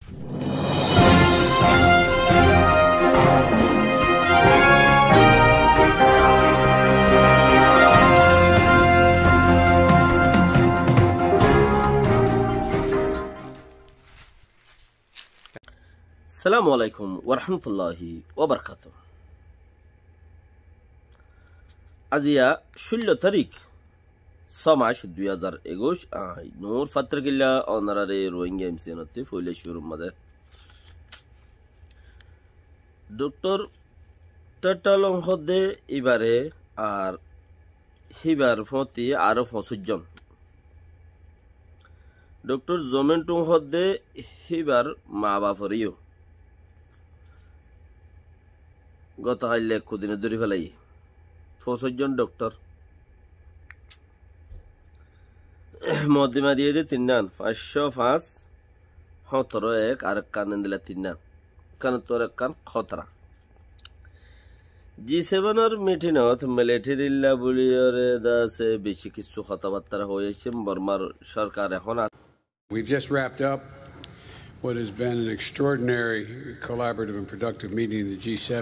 আসসালামু আলাইকুম ওয়া রাহমাতুল্লাহি ওয়া বারাকাতুহু। আজিয়া 16 তারিখ 6 মাস 2021 নূর ফাত্রকিল্লা অনারারে রোহিঙ্গা এমসিএনতে ফইলে শুরু মাদে ডক্টর টাটালং হদে এবারে আর হিবার ফতি আরো 25 জন ডক্টর জমেন্টুং হদে হিবার মা বাফরিও গত হাইলে কুদিনে দূরে ফেলাই 25 জন ডক্টর মদিমা দিয়ে 3 নান 505 17 আর কান দিলা 3 নান কান তোর কান খতরা G7 এর মিটিংত মিলিটারি লাবুলিয়রে দাসে বেশি কিছু কথাবার্তা হয়েছে বর্মার সরকার এখন We've just wrapped up what has been an extraordinary collaborative and productive meeting in the G7.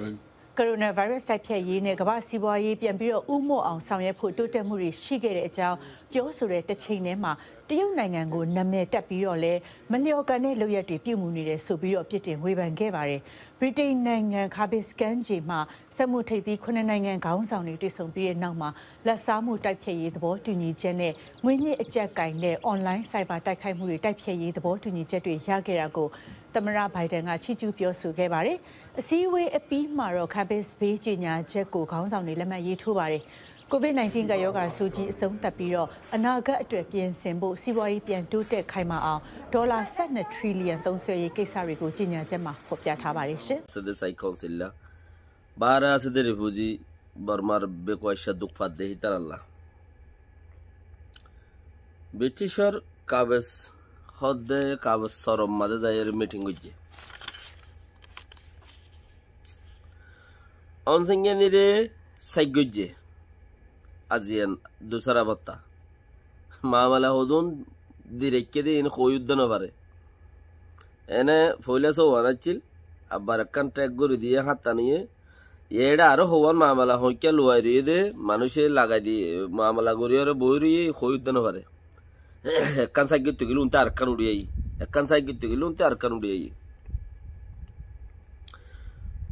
Coronavirus တိုက်ဖျက်ရေးနဲ့ကမ္ဘာစီးပွားရေးပြန်ပြီးတော့ဥမော့အောင်ဆောင်ရွက်ဖို့တိုးတက်မှုတွေရှိခဲ့တဲ့အကြောင်းပြောဆိုတဲ့တစ်ချိန်တည်းမှာတရုတ်နိုင်ငံကိုနာမည်တက်ပြီးတော့လဲမလျော်ကန်တဲ့လုပ်ရက်တွေပြုမှုနေတယ်ဆိုပြီးတော့ပြစ်တင်ဝေဖန်ခဲ့ပါတယ်ဗြိတိန်နိုင်ငံကာဘစ်စကန်ဂျီမှာစက်မှုထိပ်သီး9နိုင်ငံခေါင်းဆောင်တွေတွေ့ဆုံပြီးတဲ့နောက်မှာလက်စားမှုတိုက်ဖျက်ရေးသဘောတူညီချက်နဲ့ငွေညှစ်အကြက်ကင်တဲ့ online cyber တိုက်ခိုက်မှုတွေတိုက်ဖျက်ရေးသဘောတူညီချက်တွေရခဲ့တာကိုသမရဘိုင်ဒန်ကချီးကျူးပြောဆိုခဲ့ပါတယ်အစည်းအဝေးအပြီးမှာတော့ကာဘစ်ဘေးကြီးညာချက်ကိုခေါင်းဆောင်တွေလက်မှတ်ရေးထိုးပါတယ်COVID-19 ကရောဂါဆိုးကြီးအဆုံးသတ်ပြီးတော့အနာဂတ်အတွက်ပြင်ဆင်ဖို့စီးပွားရေးပြန်တိုးတက်ခိုင်မာအောင်ဒေါ်လာ12 ထရီလီယံသုံးစွဲရေးကိစ္စတွေကိုကြီးညာချက်မှာဖော်ပြထားပါတယ်ရှင်။ Sedesai Councilla Bara sede refugee Burmar bekwasha dukfat dehi taralla Britishor Kabes hodde Kabes sorom made zayer meeting ujje Onsengenire saigujje Azian dusara batta Mamala hodun direkkede in khoyuddan bare Ene foila so wanachil abarakan track guru diye hatta niye yeda aro howan mamala hoyke luwari de manushe laga di mamala guriyore boyri khoyuddan bare ekkan sagge tugilun tar kan udiyai ekkan sagge tugilun tar kan udiyai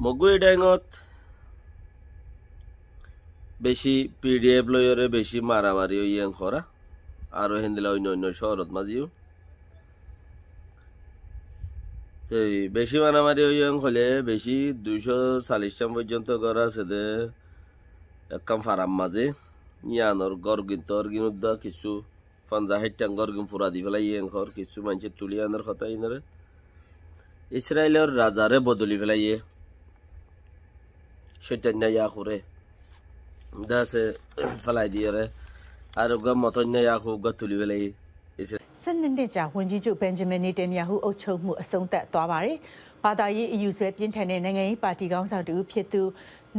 mogu edangot বেশি PDF লয়রে বেশি মারামারি হইয়ান খরা আর হিন্দিলা অন্য শহরত মাজিও সেই বেশি মারামারি হইয়ান হলে বেশি 240 জন পর্যন্ত করা আছে দে একদম ফারাম মাঝে ইয়ানোর গরগিন্তর গিনুদ্দা কিছু 50 টাং গরগিন পুরা দি ফেলাই ইয়ান খর কিছু মানুষে তুলিয়ানোর কথা ইনরে ইসরায়েলের রাজারে বদলি ফেলাইয়ে সেটান্না ইয়া করে দাসে ফলাই দিয়েরে আর গম মতন্য ইয়াকু গতুলি বেলাই Sânကြာဝန်ကြီးချုပ်ဘန်ဂျမင်နေတန်ယာဟုအုပ်ချုပ်မှုအဆုံးသတ်သွားပါတယ်။ဘာသာရေးအယူဆွဲပြင်းထန်တဲ့နိုင်ငံရေးပါတီခေါင်းဆောင်တူဖြစ်သူ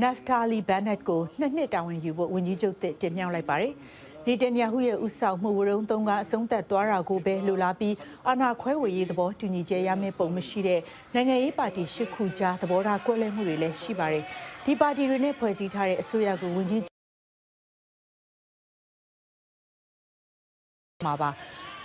နက်ဖတာလီဘန်နက်ကို2 နှစ်တာဝန်ယူဖို့ဝန်ကြီးချုပ်တင်မြှောက်လိုက်ပါတယ်။နေတန်ယာဟုရဲ့ဥဆောင်မှုဝရုံသုံးကအဆုံးသတ်သွားတာကိုပဲလိုလားပြီးအာဏာခွဲဝေရေးသဘောတူညီချက်ရမယ့်ပုံမရှိတဲ့နိုင်ငံရေးပါတီ10ခုကြားသဘောထားကွဲလွဲမှုတွေလည်းရှိပါတယ်။ဒီပါတီတွေနဲ့ဖွဲ့စည်းထားတဲ့အစိုးရကိုဝန်ကြီးမှာပါ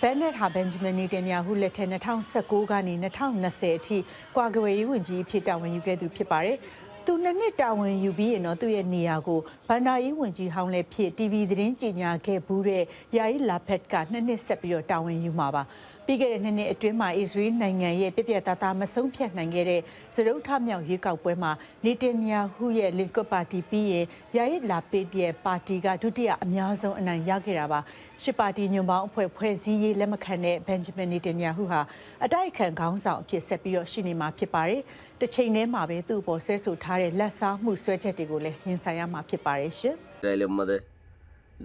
ဘန်နက်ဟာဘန်ဂျမင်နေတန်ယာဟုလက်ထက်2019ကနေ2020အထိကွာကဝေးဝန်ကြီးဖြစ်တာဝန်ယူခဲ့သူဖြစ်ပါတယ်။သူ2 နှစ်တာဝန်ယူပြီးရင်တော့သူ့ရဲ့နေရာကိုဘန်နာရေးဝန်ကြီးဟောင်းလည်းဖြစ် TV သတင်းကြေညာခဲ့ဘူးတဲ့ယာယီလာဖက်က2 နှစ်ဆက်ပြီးတော့တာဝန်ယူမှာပါ။ပြီးခဲ့တဲ့2 နှစ်အတွင်းမှာအစ္စရေးနိုင်ငံရဲ့ပြပြသားသားမဆုံးဖြတ်နိုင်ခဲ့တဲ့စရုပ်ထမြောက်ရွေးကောက်ပွဲမှာနေတန်ယာဟုရဲ့လင်ကွတ်ပါတီပြီးရင်ယာယီလာဖက်ရဲ့ပါတီကဒုတိယအများဆုံးအနိုင်ရခဲ့တာပါ။ရှစ်ပါတီညွန့်ပေါင်းအဖွဲ့ဖွဲ့စည်းရေးလက်မခံတဲ့ဘန်ဂျမင်နေတန်ယာဟုဟာအတိုက်အခံခေါင်းဆောင်အဖြစ်ဆက်ပြီးတော့ရှိနေမှာဖြစ်ပါတယ်။တစ်ချိန်တည်းမှာပဲသူ့ပေါ်ဆွဲဆိုထားတဲ့လက်စားမှုဆွဲချက်တွေကိုလည်းရင်ဆိုင်ရမှာဖြစ်ပါတယ်ရှင်။ Israel made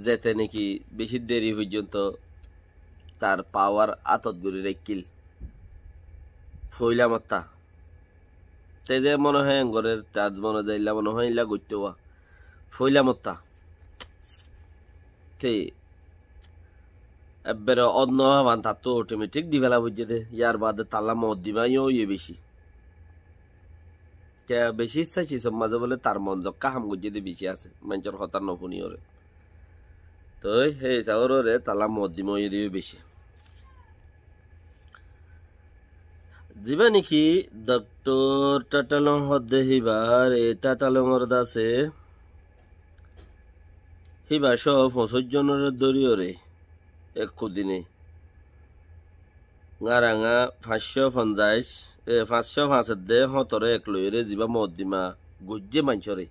Zeteniki beshi deri pojjonto তার পাওয়ার আতত গরি রেকিল ফইলা মাত্তা তেজে মনে হয় ঘরের তার মনে যাইলা মনে হয় ইলা গইতে হওয়া ফইলা মাত্তা তে এবারে অন্য হওয়ান তার তো অটোমেটিক দিবেলা বুঝে দে ইয়ার বাদে তাল্লা মদ দিবাইও ইয়ে বেশি কে বেশি ইচ্ছা সব মাঝে বলে তার মন জক্কা হাম গুজে দে বেশি আছে মানুষের হতার নপুনি ওরে তো হে চাওর রে তাল্লা মদ দিম ইয়ে বেশি যিবা নেকি ডক্টর টাটালং হদ্দে হিবার এ টাটালংর দাসে হিবা সব ৫০ জনের দরিয়রে এক দিনে গারাঙা ৫৫০ দে হতরে এক লইরে যিবা মদ্দিমা গজ্জে মাঞ্চরে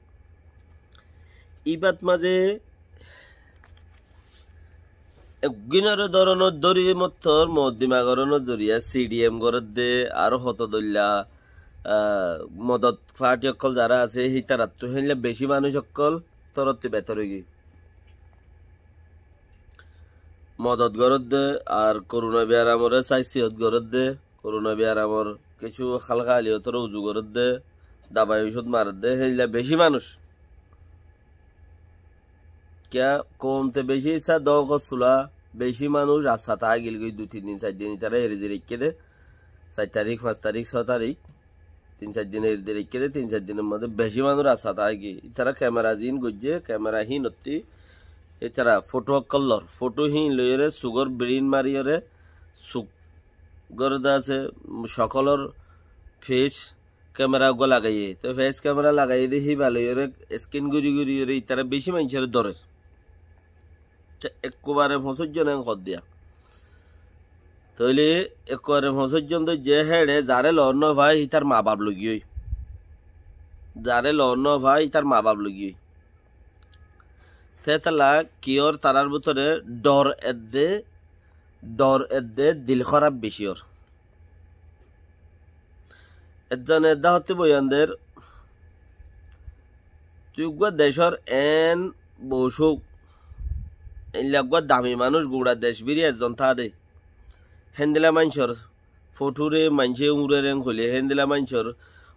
ইবাত মাঝে একদিনের ধরনের দরি মত্তর মদ্দিমা গরনের জরিয়া সিডিএম গরত দে আরো হত দল্লা মদত পার্টি অকল যারা আছে হিতারাত তো হেনলে বেশি মানুষ অকল তরতে বেতর গি মদত গরত দে আর করোনা বিয়ার আমরে সাইসিয়ত গরত দে করোনা বিয়ার আমর কিছু হালকা আলিয়তর উজু গরত দে দাবাই ওষুধ মারত দে হেনলে বেশি মানুষ क्या কমতে বেশি ইচ্ছা দলা বেশি মানুষ রাস্তা তা গিল গই 2-3 দিন 4 দিন তারা হেরে রেখে দে 4 তারিখ 5 তারিখ 6 তারিখ 3-4 দিন হেরে রেখে দে 3-4 দিনের মধ্যে বেশি মানুষ রাস্তা তা গি তারা ক্যামেরা জিন গজ্জে ক্যামেরা হি নতি এছাড়া ফটো কলর ফটো হি লইরে সুগর ব্রেন মারিয়রে সুগর দাসে সকলর ফেস ক্যামেরা গো লাগাইয়ে তো ফেস ক্যামেরা লাগাইয়ে দি হি ভালোরে স্ক্রিন গুরি গুরি রে তারা বেশি মানুষের ধরে একবারে ৫০ জন কর দিয়া তইলে একবারে ৫০ জন যে হেড়ে যারে লর্ন ভাই তার মা বাপ লগিয়ে যারে লর্ন ভাই তার মা বাপ লগিয়ে তেতলা কিওর তারার ভিতরে ডর এদ্দে দিল খারাপ বেশি ওর এজন এদা হতে বয়ানদের তুই দেশর এন বসুক এইলাগুয়া দামি মানুষ গুড়া দেশ বিরি একজন থা দে হেন্দিলা মাঞ্চর ফটুরে মাঞ্চে উড়ে রেং হলে হেন্দিলা মাঞ্চর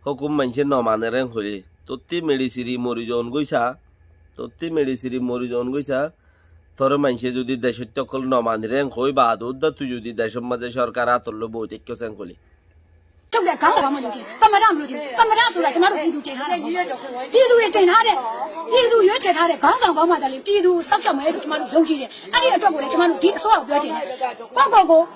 হুকুম মাঞ্চে নমানে রেং হলে তত্তি মেডিসিরি মরিজন গৈছা তোর মাঞ্চে যদি দেশের তকল নমানি রেং হই বা দা তুই যদি দেশের মাঝে সরকার আতরলো বই দেখো চেং হলে 就来搞我们路径，干嘛让路径？干嘛让出来？他妈的地图检查的，地图也检查的，地图也检查的，刚上宝马的哩，地图上小妹他妈的手机的，俺这转过来他妈的地所有不要紧的，报告过。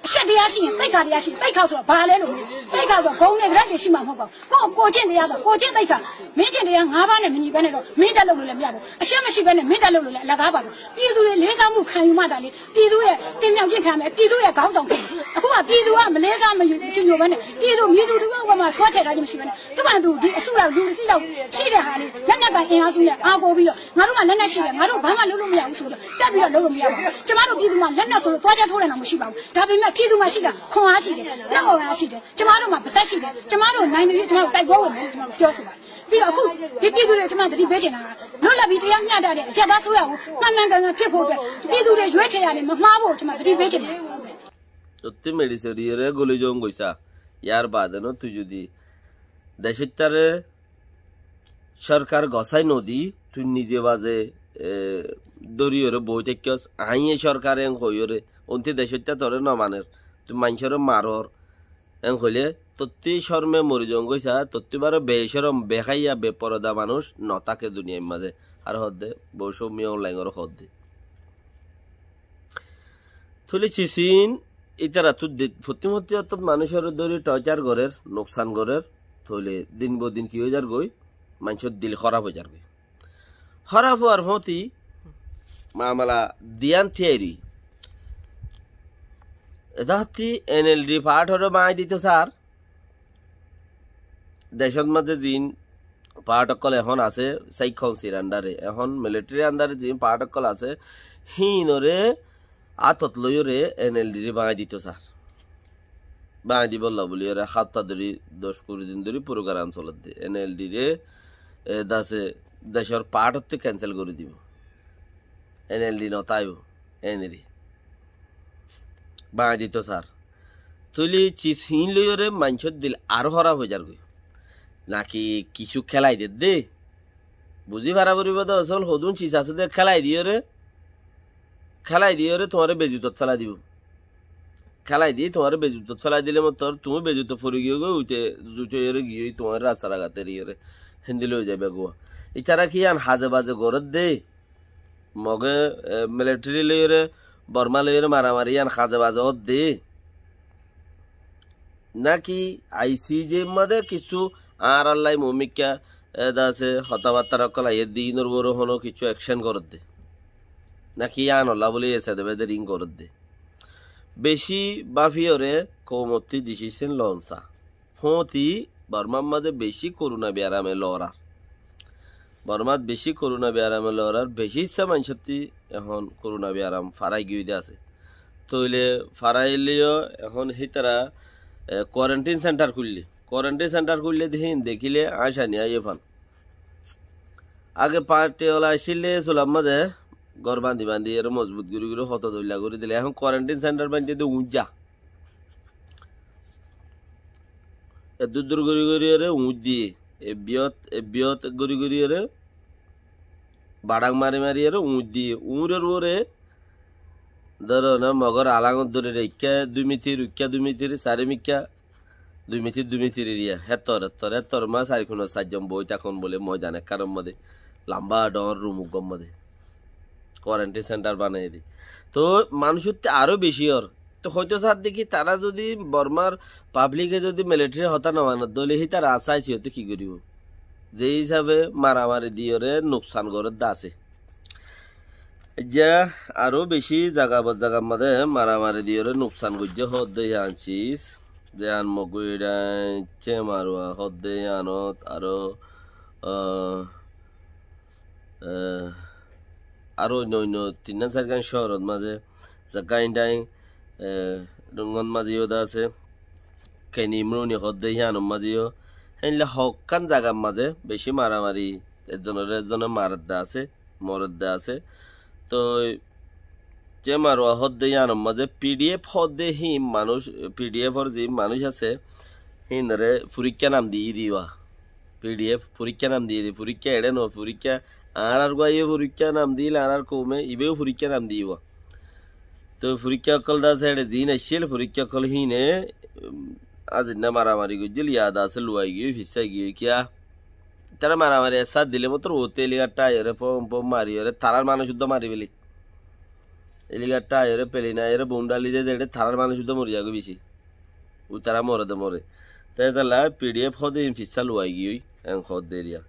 下的也行，北卡的也行，北卡说爬来路，北卡说公那个人就起码报告，过境的也的，过境北卡，没境的也俺班的没你班的了，没得路了没得，下面西班的没得路了，那个吧，地图的连上木看有嘛的哩，地图也对面去看没，地图也刚上看，我话地图啊没连上没有就有班的，地图米图我嘛说起来就没西班的，这班都的数了有是了，西的哈哩，人家办银行数的，俺过不了，俺都嘛人家西的，俺都办嘛路没有数的，这边路没有，这嘛都地图嘛人家数的多家出来那么西吧，这边嘛。地图嘛是的，空啊是的，然后啊是的，这马路嘛不是是的，这马路男的这马路带过我们这马路标出来，比较酷，地图的这马路里边去呢，老那边这样面的，现在所有慢慢跟别坡边，地图的越起来的马步这马路里边去呢。সত্যি মেডিসিরিরে গলি জং গইছা ইয়ার বাদে ন তুই যদি দেশের তারে সরকার গসাই নদী তুই নিজে বাজে দরিয়রে বই থেকে আইয়ে সরকার এং হইরে অন্তি দেশটা তোরে নমানের তুই মানুষের মারর এং হইলে তত্তি শর্মে মরি জং গইছা তত্তি বারো বেশরম বেখাইয়া বেপরদা মানুষ নতাকে দুনিয়ার মাঝে আর হদ্দে বৈষম্য অনলাইনর হদ্দে থলি চিচিন ইতারা তুই প্রতিমধ্যে অর্থাৎ মানুষের দরি টর্চার গরের নোকসান গরের থইলে দিন বদিন কি হয়ে যার গই মানুষের দিল খারাপ হয়ে যার গই খারাপ হওয়ার হতি মামলা দিয়ান থিয়ারি এটা হতি এনএলডি পার্ট হরে মাই দিত স্যার দেশের মাঝে জিন পার্ট অকল এখন আছে সাইকনসির আন্ডারে এখন মিলিটারি আন্ডারে জিন পার্ট অকল আছে হিনরে আতত লইরে এনএলডি রে বাঙাই দিত স্যার বাঙাই দিব বলি ওরা 7টা ধরি 10-20 দিন ধরে প্রোগ্রাম চলত দে এনএলডি রে দাসে দেশের পার্ট হতে ক্যান্সেল করে দিব এনএলডি নতাইব এনএরি বাঙাই দিত স্যার তুলি চিজ হিন লইরে মানুষের দিল আরো খারাপ হয়ে যার গই নাকি কিছু খেলাই দে বুঝি ভাড়া পরিব তো আসল হদুন চিজ আছে দে খেলাই দিও রে খেলাই দিয়ে ওরে তোমার বেজুতত ফেলা দিব খেলাই দিয়ে তোমার বেজুতত ফেলা দিলে মতো তুমি বেজুত ফুরি গিয়ে গো উঠে জুটে এরে গিয়ে তোমার রাস্তা লাগাতে রে হিন্দি লয়ে যাবে গোয়া এছাড়া কি আন হাজে বাজে গরত দে মগে মিলিটারি লইরে বর্মা লইরে মারামারি আন হাজে বাজে হত দে নাকি আইসিজে মধ্যে কিছু আর আল্লাহ মমিকা আছে হতাবার্তা কলা এর দিনের বড় হনো কিছু অ্যাকশন করত দে নাকি আন আল্লাহ বলে এসে দেবে রিং করত দে বেশি বাফিওরে কৌমতি দিছিছেন লঞ্চা ফতি বর্মার মাঝে বেশি করুণা ব্যারামে লড়ার বর্মাত বেশি করুণা ব্যারামে লড়ার বেশি ইচ্ছা মানুষটি এখন করুণা ব্যারাম ফারাই গিয়ে আছে তইলে ফারাইলেও এখন সেই তারা কোয়ারেন্টাইন সেন্টার খুললে দেখিলে আশা নিয়ে এফান আগে পার্টিওয়ালা আসলে চুলার মাঝে ঘর বান্ধি এর মজবুত করে হত দইলা করে দিলে এখন কোয়ারেন্টাইন সেন্টার বান্ধি দিয়ে উঁচা দূর গড়ি এরে উঁচ দিয়ে বিয়ত গড়ি এরে বাড়াং মারি এরে উঁচ দিয়ে উঁরের ওরে ধরো না মগর আলাঙত ধরে রেখা 2 মিটার রুক্ষা 2 মিটার 4 মিকা 2 মিটার এরিয়া হেতর মা 4 বই তখন বলে ময়দানে কারণ মধ্যে লম্বা ডর রুমুক মধ্যে কোয়ারেন্টাইন সেন্টার বানিয়ে দিই তো মানুষের আরো বেশি ওর তো হয়তো স্যার দেখি তারা যদি বর্মার পাবলিকে যদি মিলিটারি হতা না মানত দলে হি তার আশা আছে হতে কি করিব যে হিসাবে মারামারি দিয়ে নোকসান করে আছে যা আরো বেশি জায়গার মধ্যে মারামারি দিয়ে নোকসান করছে হদ্দে আনছিস যে আন মগুইডাইছে মারুয়া হদ্দে আনত আরো আরো অন্য 3-4 শহরত মাঝে গাইন্ডাই রঙ্গন মাঝেও আছে কেনি ইমরুনি হদ্দে আনম মাঝেও হেনলে হকান জায়গার মাঝে বেশি মারামারি একজনের মারদ্দা আছে মরদ্দা আছে তো যে মারোয়া হদ্দে আনম মাঝে পিডিএফ হদ্দে হিম মানুষ পিডিএফর যে মানুষ আছে হিনরে পরীক্ষা নাম দিয়ে দিবা পিডিএফ পরীক্ষা নাম দিয়ে দি পরীক্ষা এড়ে ন পরীক্ষা আর গাইয়ে পরীক্ষা নাম দিলে আর কমে ইবেও পরীক্ষা নাম দিব তো পরীক্ষা কল দাসে এড়ে জিন আসছিল পরীক্ষা কল হিনে আজ না মারামারি গুজল ইয়াদ আছে লুয়াই গিয়ে ফিসাই গিয়ে কিয়া তারা মারামারি সাথ দিলে মতো ওতে এলিগার টায়ারে পম মারি ওরে থারার মানুষ শুদ্ধ মারি ফেলি এলিগার টায়ারে পেলি না এর বুন্ডালি দিয়ে দেড়ে থারার মানুষ শুদ্ধ মরি যাগো বেশি ও তারা মরে তাই তাহলে পিডিএফ হদে ফিসা লুয়াই গিয়ে হদ দেরিয়া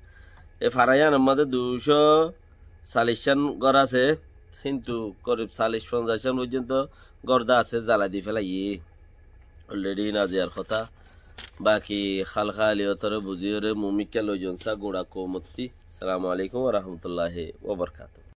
এ ফারাইয়ান আমাদের 240 ঘর আছে কিন্তু করিব 40-50 পর্যন্ত গর্দা আছে জ্বালা দিয়ে ফেলাই অলরেডি নাজিয়ার কথা বাকি খালখালিয়তরে বুঝিয়ে মুমিকা লইজনসা গোড়া কৌমতি। আসসালামু আলাইকুম ওয়া রাহমাতুল্লাহি ওয়া বারাকাতুহু।